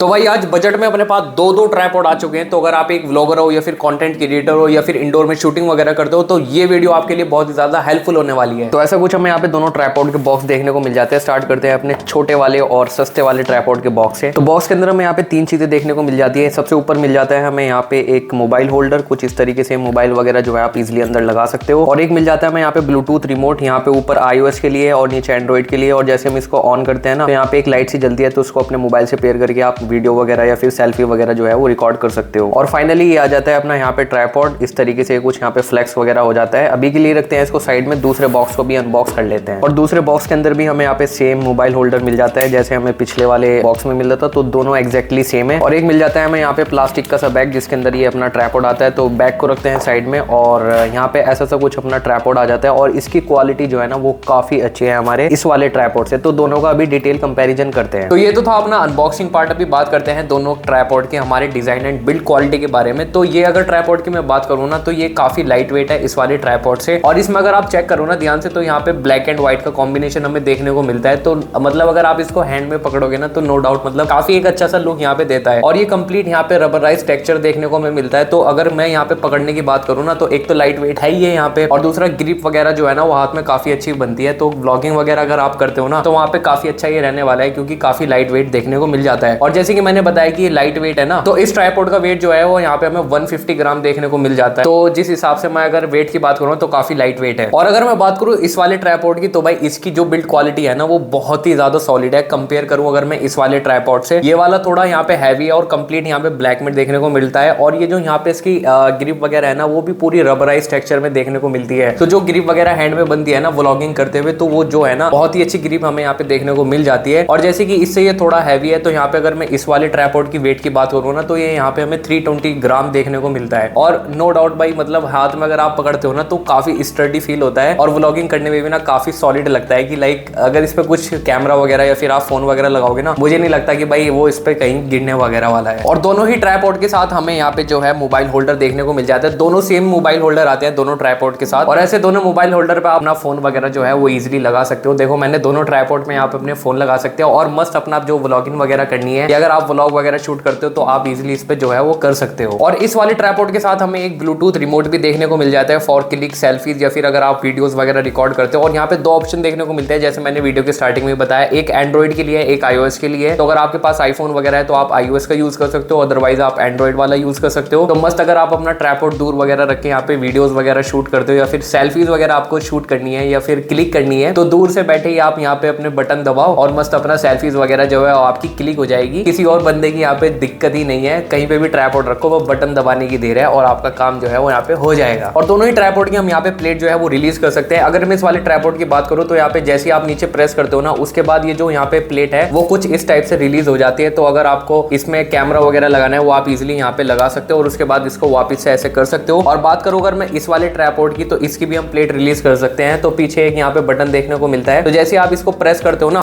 तो भाई आज बजट में अपने पास दो ट्राइपॉड आ चुके हैं। तो अगर आप एक व्लॉगर हो या फिर कंटेंट क्रिएटर हो या फिर इंडोर में शूटिंग वगैरह करते हो तो ये वीडियो आपके लिए बहुत ही ज्यादा हेल्पफुल होने वाली है। तो ऐसा कुछ हमें यहाँ पे दोनों ट्राइपॉड के बॉक्स देखने को मिल जाते हैं। स्टार्ट करते हैं अपने छोटे वाले और सस्ते वाले ट्राइपॉड के बॉक्स से। तो बॉक्स के अंदर हमें यहाँ पे तीन चीजें देखने को मिल जाती है। सबसे ऊपर मिल जाता है हमें यहाँ पे एक मोबाइल होल्डर, कुछ इस तरीके से मोबाइल वगैरह जो है आप इजिली अंदर लगा सकते हो। और एक मिल जाता है हमें यहाँ पे ब्लूटूथ रिमोट, यहाँ पे ऊपर iOS के लिए और नीचे एंड्रॉइड के लिए। और जैसे हम इसको ऑन करते हैं ना तो यहाँ पे एक लाइट सी जलती है, तो उसको अपने मोबाइल से पेयर करके आप वीडियो वगैरह या फिर सेल्फी वगैरह जो है वो रिकॉर्ड कर सकते हो। और फाइनली ये आ जाता है अपना यहाँ पे ट्राइपॉड। इस तरीके से कुछ यहाँ पे फ्लेक्स वगैरह हो जाता है। अभी के लिए रखते हैं इसको साइड में, दूसरे बॉक्स को भी अनबॉक्स कर लेते हैं। और दूसरे बॉक्स के अंदर भी हमें यहाँ पे सेम मोबाइल होल्डर मिल जाता है जैसे हमें पिछले वाले बॉक्स में मिल रहा था, तो दोनों एक्जैक्टली सेम है। और एक मिल जाता है हमें यहाँ पे प्लास्टिक का सा बैग जिसके अंदर ये अपना ट्राइपॉड आता है। तो बैग को रखते हैं साइड में और यहाँ पे ऐसा सा कुछ अपना ट्राइपॉड आ जाता है। और इसकी क्वालिटी जो है ना वो काफी अच्छी है हमारे इस वाले ट्राइपॉड से। तो दोनों का अभी डिटेल कंपैरिजन करते हैं। तो ये तो था अपना अनबॉक्सिंग पार्ट। अभी बात करते हैं दोनों ट्राइपॉड के हमारे डिजाइन एंड बिल्ड क्वालिटी के बारे में। तो ये अगर ट्राइपॉड की मैं बात करूँ ना तो ये काफी लाइट वेट है इस वाले ट्राइपॉड से। और इसमें अगर आप चेक करो ना ध्यान से तो यहाँ पे ब्लैक एंड व्हाइट का कॉम्बिनेशन हमें देखने को मिलता है। तो मतलब अगर आप इसको हैंड में पकड़ोगे ना तो नो डाउट मतलब काफी एक अच्छा सा लुक यहाँ पे देता है। और ये कंप्लीट यहाँ पे रबराइज टेक्सचर देखने को हमें मिलता है। तो अगर मैं यहाँ पे पकड़ने की बात करूँ ना तो एक तो लाइट वेट है ही है यहाँ पे, और दूसरा ग्रिप वगैरह जो है ना वो हाथ में काफी अच्छी बनती है। तो ब्लॉगिंग वगैरह अगर आप करते हो ना तो वहाँ पे काफी अच्छा ये रहने वाला है क्योंकि काफी लाइट वेट देखने को मिल जाता है। और जैसे कि मैंने बताया कि ये लाइट वेट है ना, तो इस ट्राइपॉड का वेट जो है वो यहाँ पे हमें 150 ग्राम देखने को मिल जाता है। तो जिस हिसाब से मैं अगर वेट की बात करूँ तो काफी लाइट वेट है। और अगर मैं बात करूँ इस वाले ट्राइपॉड की तो भाई इसकी जो बिल्ड क्वालिटी है ना वो बहुत ही ज्यादा सॉलिड है। कंपेयर करूँ अगर मैं इस वाले ट्राइपॉड से, ये वाला थोड़ा यहाँ पे हैवी है और कंप्लीट यहाँ पे ब्लैक में देखने को मिलता है। और ये जो यहाँ पे इसकी ग्रिप वगैरह है ना वो भी पूरी रबराइज टेक्सचर में देखने को मिलती है। तो जो ग्रिप वगैरह हैंड में बनती है ना व्लॉगिंग करते हुए, तो वो जो है ना बहुत ही अच्छी ग्रिप हमें यहाँ पे देखने को मिल जाती है। और जैसे कि इससे ये थोड़ा हैवी है तो यहाँ पे अगर मैं इस वाले ट्राइपॉड की वेट की बात करूँ ना तो ये यहाँ पे हमें 320 ग्राम देखने को मिलता है। और नो डाउट भाई मतलब हाथ में अगर आप पकड़ते हो ना तो काफी स्टर्डी फील होता है और व्लॉगिंग करने में भी ना काफी सॉलिड लगता है कि लाइक अगर इस पे कुछ कैमरा वगैरह या फिर आप फोन वगैरह लगाओगे ना, मुझे नहीं लगता कि भाई वो इस पे कहीं गिरने वगैरह वाला है। और दोनों ही ट्राइपॉड के साथ हमें यहाँ पे जो है मोबाइल होल्डर देखने को मिल जाता है। दोनों सेम मोबाइल होल्डर आते हैं दोनों ट्राइपॉड के साथ। और ऐसे दोनों मोबाइल होल्डर पे आप अपना फोन वगैरह जो है वो इजिली लगा सकते हो। देखो मैंने दोनों ट्राइपॉड में यहाँ पे अपने फोन लगा सकते हो और मस्त अपना जो व्लॉगिंग वगैरह करनी है या अगर आप व्लॉग वगैरह शूट करते हो तो आप इजिली इस पे जो है वो कर सकते हो। और इस वाले ट्राइपॉड के साथ हमें एक ब्लूटूथ रिमोट भी देखने को मिल जाता है फॉर क्लिक सेल्फीज या फिर अगर आप वीडियोस वगैरह रिकॉर्ड करते हो। और यहाँ पे दो ऑप्शन देखने को मिलते हैं जैसे मैंने वीडियो के स्टार्टिंग में बताया, एक एंड्रॉइड के लिए एक iOS के लिए। तो अगर आपके पास आईफोन वगैरह है तो आप iOS का यूज कर सकते हो, अदरवाइज आप एंड्रॉइड वाला यूज कर सकते हो। तो मस्त अगर आप अपना ट्राइपॉड दूर वगैरह रख के यहाँ पे वीडियोस वगैरह शूट करते हो या फिर सेल्फीज वगैरह आपको शूट करनी है या फिर क्लिक करनी है तो दूर से बैठे ही आप यहाँ पे अपने बटन दबाओ और मस्त अपना सेल्फीज वगैरह जो है आपकी क्लिक हो जाएगी। किसी और बंदे की यहाँ पे दिक्कत ही नहीं है, कहीं पे भी ट्राइपॉड रखो वो बटन दबाने की देर है और आपका काम जो है वो यहाँ पे हो जाएगा। और दोनों ही ट्राइपॉड की हम यहाँ पे प्लेट जो है वो रिलीज कर सकते हैं। अगर मैं इस वाले ट्राइपॉड की बात करूँ तो यहाँ पे जैसे आप नीचे प्रेस करते हो ना उसके बाद ये जो यहाँ पे प्लेट है वो कुछ इस टाइप से रिलीज हो जाती है। तो अगर आपको इसमें कैमरा वगैरह लगाना है वो आप इजिली यहाँ पे लगा सकते हो और उसके बाद इसको वापस से ऐसे कर सकते हो। और बात करूँ अगर मैं इस वाले ट्राइपॉड की तो इसकी भी हम प्लेट रिलीज कर सकते हैं। तो पीछे एक यहाँ पे बटन देखने को मिलता है, तो जैसे आप इसको प्रेस करते हो ना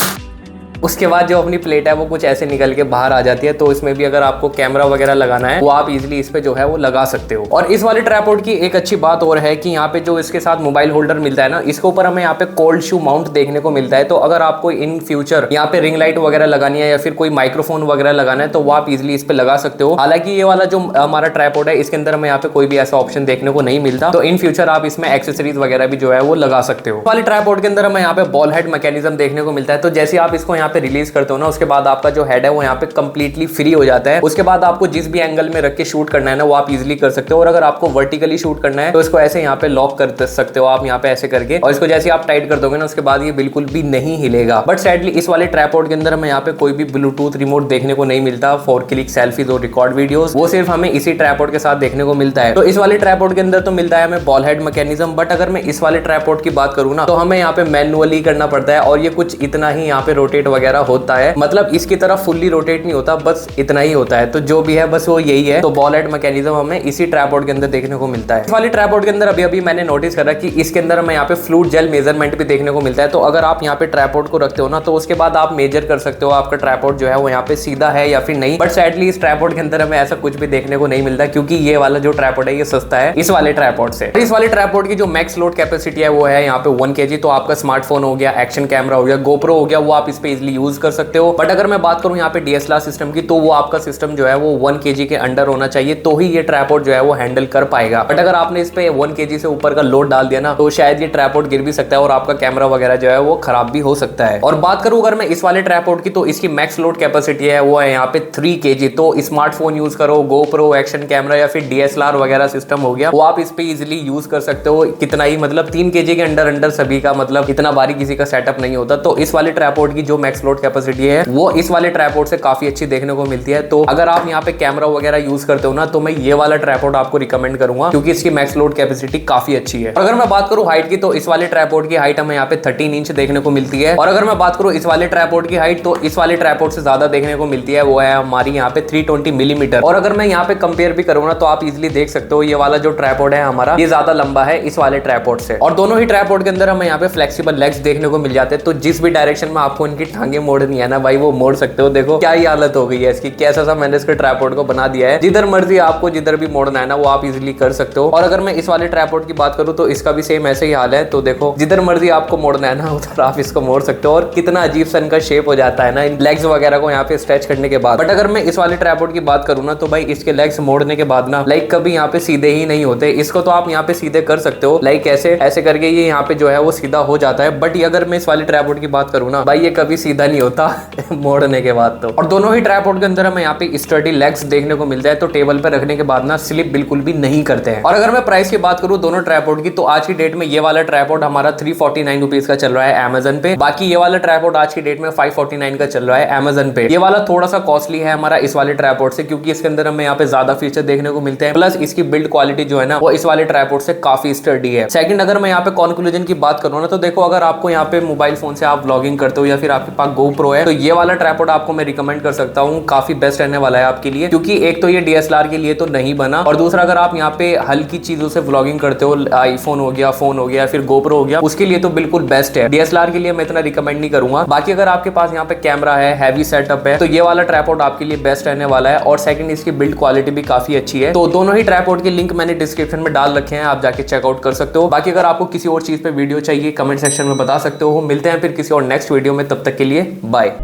उसके बाद जो अपनी प्लेट है वो कुछ ऐसे निकल के बाहर आ जाती है। तो इसमें भी अगर आपको कैमरा वगैरह लगाना है वो आप इजीली इस पे जो है वो लगा सकते हो। और इस वाले ट्राइपॉड की एक अच्छी बात और है कि यहाँ पे जो इसके साथ मोबाइल होल्डर मिलता है ना इसके ऊपर हमें यहाँ पे कोल्ड शू माउंट देखने को मिलता है। तो अगर आपको इन फ्यूचर यहाँ पे रिंग लाइट वगैरह लगानी है या फिर कोई माइक्रोफोन वगैरह लगाना है तो वो आप इजिली इस पे लगा सकते हो। हालांकि ये वाला जो हमारा ट्राइपॉड है इसके अंदर हमें यहाँ पे कोई भी ऐसा ऑप्शन देखने को नहीं मिलता। तो इन फ्यूचर आप इसमें एक्सेसरीज वगैरह भी जो है वो लगा सकते हो। वाले ट्राइपॉड के अंदर हमें यहाँ पे बॉल हेड मैकेनिज्म देखने को मिलता है। तो जैसे आप इसको यहाँ पे रिलीज करते हो ना उसके बाद आपका जो हेड है वो यहाँ पे कंप्लीटली फ्री हो जाता है। उसके बाद आपको जिस भी एंगल में रख के शूट करना है ना वो आप इजीली कर सकते हो। और अगर आपको वर्टिकली शूट करना है तो इसको ऐसे यहाँ पे लॉक कर सकते हो आप यहाँ पे ऐसे करके, और इसको जैसे आप टाइट कर दोगे ना उसके बाद ये बिल्कुल भी नहीं हिलेगा। बट सैडली इस वाले ट्राइपॉड के अंदर हमें यहाँ पे कोई भी ब्लूटूथ रिमोट देखने को नहीं मिलता फॉर क्लिक सेल्फीज और रिकॉर्ड वीडियोस, वो सिर्फ हमें इसी ट्राइपॉड के साथ देखने को मिलता है। तो इस वाले ट्राइपॉड के अंदर तो मिलता है हमें बॉल हेड मैकेनिज्म, बट अगर मैं इस वाले ट्राइपॉड की बात करूँ ना तो हमें यहाँ पे मैनुअली करना पड़ता है और ये कुछ इतना ही यहाँ पे रोटेट वगैरह होता है। मतलब इसकी तरफ फुल्ली रोटेट नहीं होता, बस इतना ही होता है। तो जो भी है बस वो यही है। तो बॉल हेड मैकेनिज्म हमें इसी ट्राइपॉड के अंदर देखने को मिलता है। इस वाले ट्राइपॉड के अंदर अभी मैंने नोटिस करा कि इसके अंदर हमें यहाँ पे फ्लूइड जेल मेजरमेंट भी देखने को मिलता है। तो अगर आप यहाँ पे ट्राइपॉड को रखते हो ना तो उसके बाद आप मेजर कर सकते हो आपका ट्राइपॉड जो है वो यहाँ पे सीधा है या फिर नहीं। बट सैडली इस ट्राइपॉड के अंदर हमें ऐसा कुछ भी देखने को नहीं मिलता क्योंकि ये वाला जो ट्राइपॉड है ये सस्ता है इस वाले ट्राइपॉड से। इस वाले ट्राइपॉड की जो मैक्स लोड कैपेसिटी है वो है यहाँ पे 1 kg। तो आपका स्मार्टफोन हो गया, एक्शन कैमरा हो गया, गोप्रो हो गया, वो आप इस पे इजिली इजिली यूज कर सकते हो। बट अगर मैं बात करूं यहाँ पे DSLR सिस्टम की, तो वो आपका सिस्टम जो है वो 1 kg के अंडर होना चाहिए, तो ही ये ट्राइपॉड जो है वो हैंडल कर पाएगा। बट अगर आपने इस पे 1 kg से ऊपर का लोड डाल दिया ना, तो शायद ये ट्राइपॉड गिर भी सकता है और आपका कैमरा वगैरह जो है वो खराब भी हो सकता है। और बात करूं अगर मैं इस वाले ट्राइपॉड की, तो इसकी मैक्स लोड कैपेसिटी है वो है यहाँ पे 3 kg। तो स्मार्टफोन यूज करो, GoPro, एक्शन कैमरा या फिर DSLR वगैरह सिस्टम हो गया, वो आप इस पे इजिली यूज कर सकते हो। कितना ही मतलब 3 kg के अंडर सभी का, मतलब इतना भारी किसी का सेटअप नहीं होता। तो इस वाले ट्राइपॉड की जो मैक्स लोड कैपेसिटी है वो इस वाले ट्राइपॉड से काफी अच्छी देखने को मिलती है। तो अगर आप यहाँ पे कैमरा वगैरह यूज करते हो ना, तो मैं ये वाला ट्राइपॉड आपको रिकमेंड करूंगा, क्योंकि इसकी मैक्स लोड कैपेसिटी काफी अच्छी है। और अगर मैं बात करूं हाइट की, तो इस वाले ट्राइपॉड की हाइट हमें यहाँ पे 13 इंच देखने को मिलती है। और अगर मैं बात करूं इस वाले ट्राइपॉड की हाइट, तो इस वाले ट्राइपॉड से ज्यादा देखने को मिलती है, वो है हमारी यहाँ पे 320 मिलीमीटर। और अगर मैं यहाँ पे कंपेयर भी करूँ ना, तो आप इजिली देख सकते हो ये वाला जो ट्राइपॉड है हमारा, ये ज्यादा लंबा है इस वाले ट्राइपॉड से। और दोनों ही ट्राइपॉड के अंदर हमें यहाँ पे फ्लेक्सिबल लेग्स देखने को मिल जाते हैं, तो जिस भी डायरेक्शन में आपको इनकी टांगे मोड़नी है ना भाई, वो मोड़ सकते हो। देखो क्या ही हालत हो गई है इसकी, कैसा सा मैंने इसके ट्राइपॉड को बना दिया है। जिधर मर्जी आपको जिधर भी मोड़ना है ना, वो आप इजिली कर सकते हो। और अगर मैं इस वाले ट्राइपॉड की बात करूँ, तो इसका भी सेम ऐसे ही हाल है। तो देखो जिधर मर्जी आपको मोड़ना है ना, उधर आप इसको मोड़ सकते हो। और कितना अजीब सा इनका शेप हो जाता है ना इन लेग्स वगैरह को यहाँ पे स्ट्रेच करने के बाद। बट अगर मैं इस वाले ट्राइपॉड की बात करूँ ना, तो भाई इसके लेग्स मोड़ने के बाद ना लाइक कभी यहाँ पे सीधे ही नहीं होते। इसको तो आप यहाँ पे सीधे कर सकते हो, लाइक ऐसे करके ये यहाँ पे जो है वो सीधा हो जाता है। बट अगर मैं इस वाले ट्राइपॉड की बात करूँ ना भाई, ये कभी सीधा नहीं होता मोड़ने के बाद तो। और दोनों ही ट्राइपॉड के अंदर हमें यहाँ पे स्टडी लेग्स देखने को मिलता है, तो टेबल पे रखने के बाद ना स्लिप बिल्कुल भी नहीं करते हैं। और अगर मैं प्राइस की बात करूँ दोनों ट्राइपॉड की, तो आज की डेट में ये वाला ट्राइपॉड हमारा 349 रुपीज का चल रहा है अमेजन पे। बाकी ये वाला ट्राइपॉड आज की डेट में 549 का चल रहा है अमेजन पे। ये वाला थोड़ा सा कॉस्टली है हमारा इस वाले ट्राइपॉड से, क्योंकि इसके अंदर हमें यहाँ पे ज्यादा फीचर देखने को मिलते हैं, प्लस इसकी बिल्ड क्वालिटी जो है ना वो इस वाले ट्राइपॉड से काफी स्टडी है। सेकंड अगर मैं यहाँ पे कंक्लूजन की बात करूँ ना, तो देखो अगर आपको यहाँ पे मोबाइल फोन से आप व्लॉगिंग करते हो या फिर आपके पास GoPro है, तो ये वाला ट्राइपॉड आपको मैं रिकमेंड कर सकता हूँ, काफी बेस्ट रहने वाला है आपके लिए। क्योंकि एक तो ये DSLR के लिए तो नहीं बना, और दूसरा अगर आप यहाँ पे हल्की चीजों से व्लॉगिंग करते हो, आईफोन हो गया, फोन हो गया, फिर GoPro हो गया, उसके लिए तो बिल्कुल बेस्ट है। DSLR के लिए मैं इतना रिकमेंड नहीं करूंगा। बाकी अगर आपके पास यहाँ पे कैमरा है, हैवी सेटअप है, तो ये वाला ट्राइपॉड आपके लिए बेस्ट रहने वाला है। और सेकंड इसकी बिल्ड क्वालिटी भी काफी अच्छी है। तो दोनों ही ट्राइपॉड के लिंक मैंने डिस्क्रिप्शन में डाल रखे हैं, आप जाके चेकआउट कर सकते हो। बाकी अगर आपको किसी और चीज पे वीडियो चाहिए, कमेंट सेक्शन में बता सकते हो। मिलते हैं फिर किसी और नेक्स्ट वीडियो में, तब तक के लिए बाय।